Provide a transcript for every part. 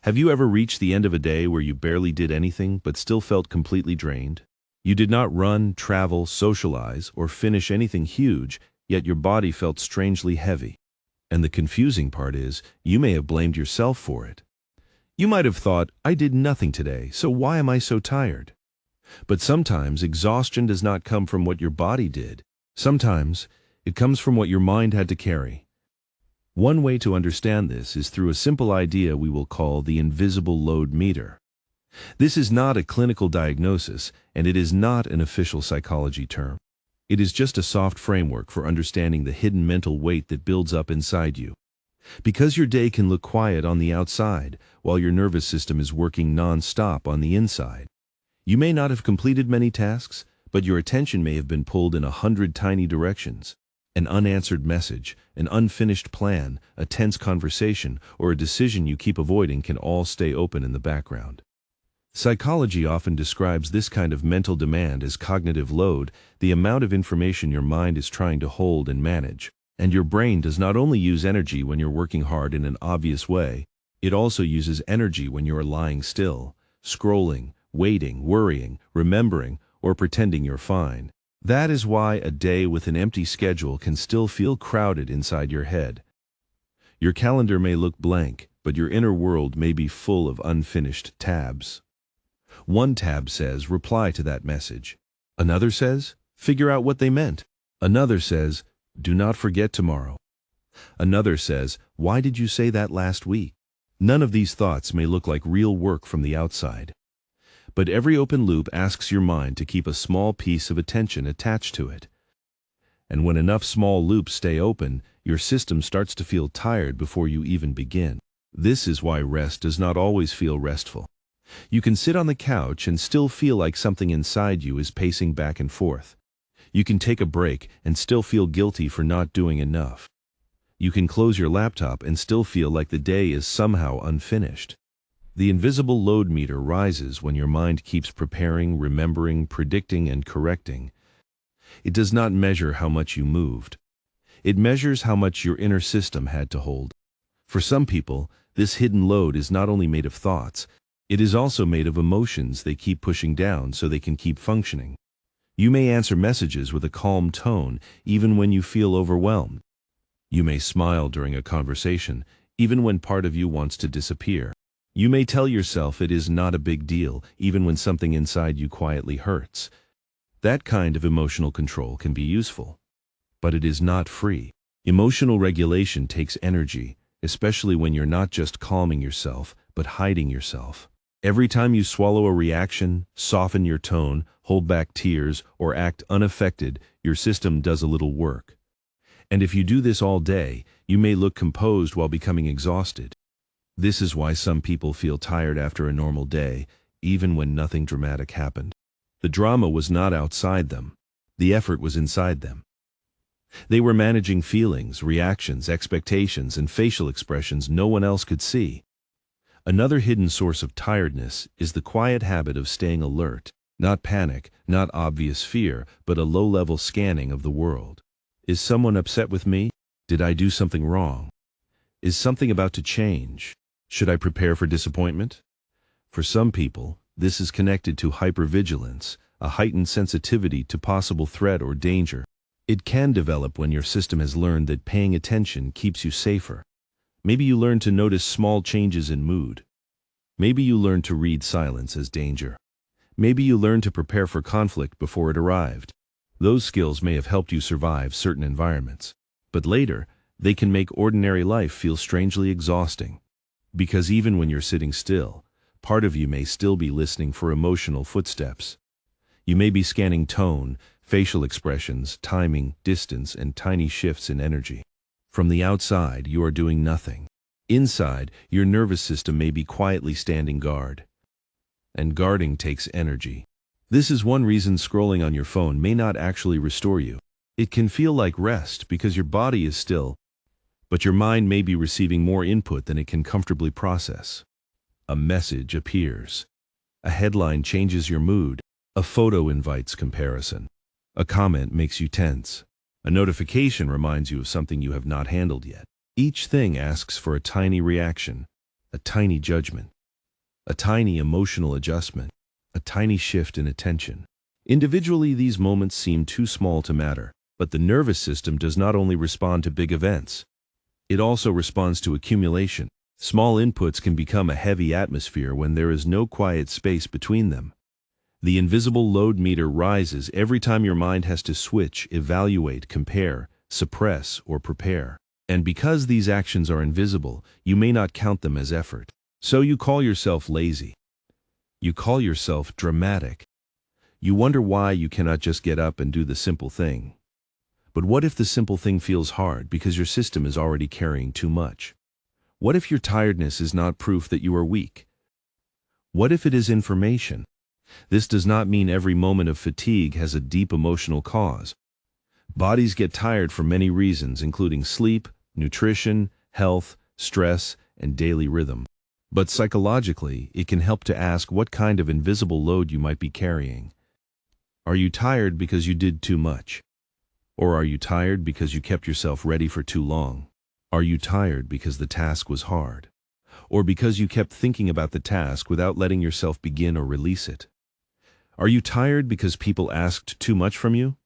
Have you ever reached the end of a day where you barely did anything but still felt completely drained? You did not run, travel, socialize, or finish anything huge, yet your body felt strangely heavy. And the confusing part is, you may have blamed yourself for it. You might have thought, I did nothing today, so why am I so tired? But sometimes exhaustion does not come from what your body did. Sometimes it comes from what your mind had to carry. One way to understand this is through a simple idea we will call the invisible load meter. This is not a clinical diagnosis, and it is not an official psychology term. It is just a soft framework for understanding the hidden mental weight that builds up inside you. Because your day can look quiet on the outside, while your nervous system is working non-stop on the inside. You may not have completed many tasks, but your attention may have been pulled in 100 tiny directions. An unanswered message, an unfinished plan, a tense conversation, or a decision you keep avoiding can all stay open in the background. Psychology often describes this kind of mental demand as cognitive load, the amount of information your mind is trying to hold and manage. And your brain does not only use energy when you're working hard in an obvious way, it also uses energy when you are lying still, scrolling, waiting, worrying, remembering, or pretending you're fine. That is why a day with an empty schedule can still feel crowded inside your head. Your calendar may look blank, but your inner world may be full of unfinished tabs. One tab says, reply to that message. Another says, figure out what they meant. Another says, do not forget tomorrow. Another says, why did you say that last week? None of these thoughts may look like real work from the outside. But every open loop asks your mind to keep a small piece of attention attached to it. And when enough small loops stay open, your system starts to feel tired before you even begin. This is why rest does not always feel restful. You can sit on the couch and still feel like something inside you is pacing back and forth. You can take a break and still feel guilty for not doing enough. You can close your laptop and still feel like the day is somehow unfinished. The invisible load meter rises when your mind keeps preparing, remembering, predicting, and correcting. It does not measure how much you moved. It measures how much your inner system had to hold. For some people, this hidden load is not only made of thoughts, it is also made of emotions they keep pushing down so they can keep functioning. You may answer messages with a calm tone, even when you feel overwhelmed. You may smile during a conversation, even when part of you wants to disappear. You may tell yourself it is not a big deal, even when something inside you quietly hurts. That kind of emotional control can be useful, but it is not free. Emotional regulation takes energy, especially when you're not just calming yourself, but hiding yourself. Every time you swallow a reaction, soften your tone, hold back tears, or act unaffected, your system does a little work. And if you do this all day, you may look composed while becoming exhausted. This is why some people feel tired after a normal day, even when nothing dramatic happened. The drama was not outside them. The effort was inside them. They were managing feelings, reactions, expectations, and facial expressions no one else could see. Another hidden source of tiredness is the quiet habit of staying alert. Not panic, not obvious fear, but a low-level scanning of the world. Is someone upset with me? Did I do something wrong? Is something about to change? Should I prepare for disappointment? For some people, this is connected to hypervigilance, a heightened sensitivity to possible threat or danger. It can develop when your system has learned that paying attention keeps you safer. Maybe you learn to notice small changes in mood. Maybe you learn to read silence as danger. Maybe you learn to prepare for conflict before it arrived. Those skills may have helped you survive certain environments. But later, they can make ordinary life feel strangely exhausting. Because even when you're sitting still, part of you may still be listening for emotional footsteps. You may be scanning tone, facial expressions, timing, distance, and tiny shifts in energy. From the outside, you are doing nothing. Inside, your nervous system may be quietly standing guard. And guarding takes energy. This is one reason scrolling on your phone may not actually restore you. It can feel like rest because your body is still, but your mind may be receiving more input than it can comfortably process. A message appears. A headline changes your mood. A photo invites comparison. A comment makes you tense. A notification reminds you of something you have not handled yet. Each thing asks for a tiny reaction, a tiny judgment. a tiny emotional adjustment, a tiny shift in attention. Individually, these moments seem too small to matter, but the nervous system does not only respond to big events. It also responds to accumulation. Small inputs can become a heavy atmosphere when there is no quiet space between them. The invisible load meter rises every time your mind has to switch, evaluate, compare, suppress, or prepare. And because these actions are invisible, you may not count them as effort. So you call yourself lazy. You call yourself dramatic. You wonder why you cannot just get up and do the simple thing. But what if the simple thing feels hard because your system is already carrying too much? What if your tiredness is not proof that you are weak? What if it is information? This does not mean every moment of fatigue has a deep emotional cause. Bodies get tired for many reasons, including sleep, nutrition, health, stress, and daily rhythm. But psychologically, it can help to ask what kind of invisible load you might be carrying. Are you tired because you did too much? Or are you tired because you kept yourself ready for too long? Are you tired because the task was hard? Or because you kept thinking about the task without letting yourself begin or release it? Are you tired because people asked too much from you?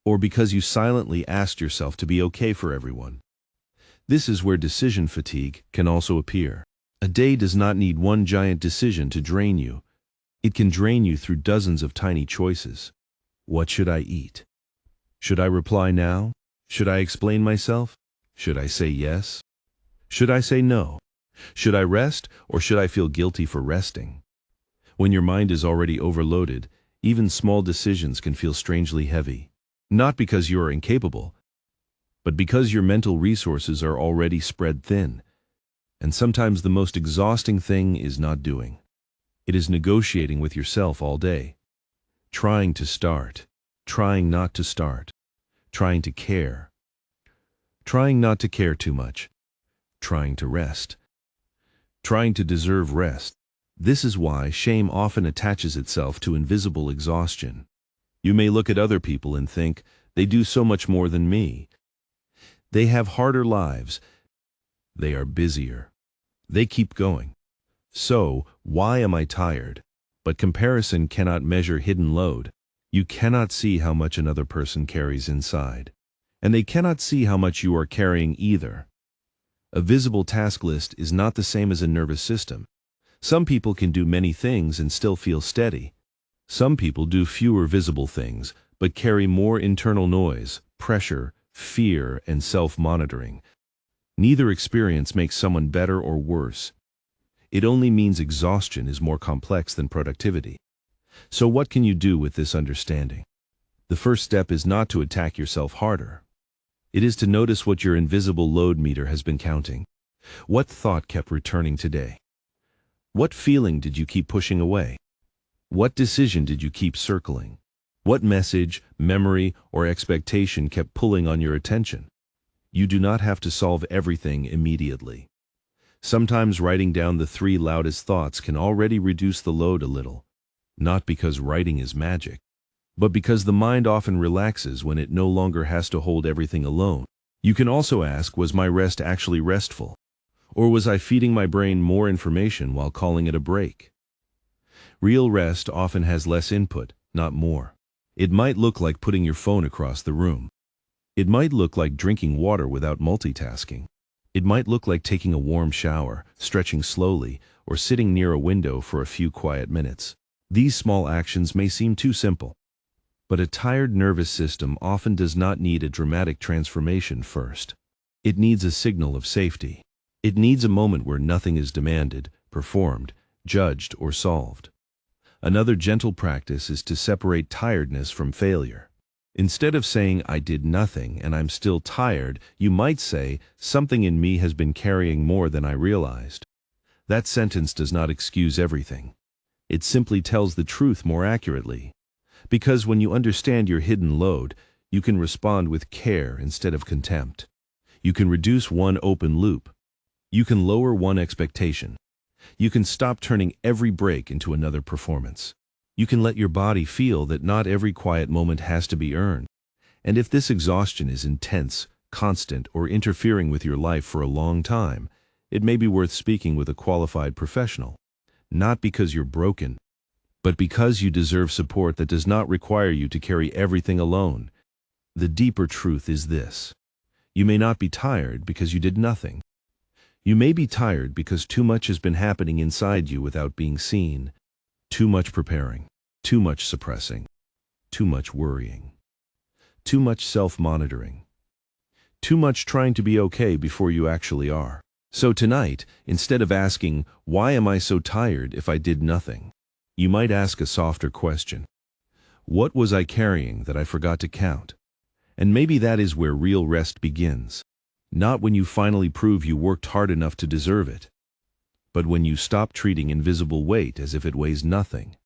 Or because you silently asked yourself to be okay for everyone? This is where decision fatigue can also appear. A day does not need one giant decision to drain you. It can drain you through dozens of tiny choices. What should I eat? Should I reply now? Should I explain myself? Should I say yes? Should I say no? Should I rest, or should I feel guilty for resting? When your mind is already overloaded, even small decisions can feel strangely heavy. Not because you are incapable, but because your mental resources are already spread thin. And sometimes the most exhausting thing is not doing. It is negotiating with yourself all day. Trying to start. Trying not to start. Trying to care. Trying not to care too much. Trying to rest. Trying to deserve rest. This is why shame often attaches itself to invisible exhaustion. You may look at other people and think, they do so much more than me. They have harder lives. They are busier. They keep going. So, why am I tired? But comparison cannot measure hidden load. You cannot see how much another person carries inside. And they cannot see how much you are carrying either. A visible task list is not the same as a nervous system. Some people can do many things and still feel steady. Some people do fewer visible things, but carry more internal noise, pressure, fear, and self-monitoring. Neither experience makes someone better or worse. It only means exhaustion is more complex than productivity. So what can you do with this understanding? The first step is not to attack yourself harder. It is to notice what your invisible load meter has been counting. What thought kept returning today? What feeling did you keep pushing away? What decision did you keep circling? What message, memory, or expectation kept pulling on your attention? You do not have to solve everything immediately. Sometimes writing down the 3 loudest thoughts can already reduce the load a little. Not because writing is magic, but because the mind often relaxes when it no longer has to hold everything alone. You can also ask, was my rest actually restful? Or was I feeding my brain more information while calling it a break? Real rest often has less input, not more. It might look like putting your phone across the room. It might look like drinking water without multitasking. It might look like taking a warm shower, stretching slowly, or sitting near a window for a few quiet minutes. These small actions may seem too simple. But a tired nervous system often does not need a dramatic transformation first. It needs a signal of safety. It needs a moment where nothing is demanded, performed, judged, or solved. Another gentle practice is to separate tiredness from failure. Instead of saying, I did nothing and I'm still tired, you might say, something in me has been carrying more than I realized. That sentence does not excuse everything. It simply tells the truth more accurately. Because when you understand your hidden load, you can respond with care instead of contempt. You can reduce one open loop. You can lower one expectation. You can stop turning every break into another performance. You can let your body feel that not every quiet moment has to be earned. And if this exhaustion is intense, constant, or interfering with your life for a long time, it may be worth speaking with a qualified professional. not because you're broken, but because you deserve support that does not require you to carry everything alone. The deeper truth is this. You may not be tired because you did nothing. You may be tired because too much has been happening inside you without being seen. Too much preparing, too much suppressing, too much worrying, too much self-monitoring, too much trying to be okay before you actually are. So tonight, instead of asking, "Why am I so tired if I did nothing?" you might ask a softer question. What was I carrying that I forgot to count? And maybe that is where real rest begins. Not when you finally prove you worked hard enough to deserve it, but when you stop treating invisible weight as if it weighs nothing.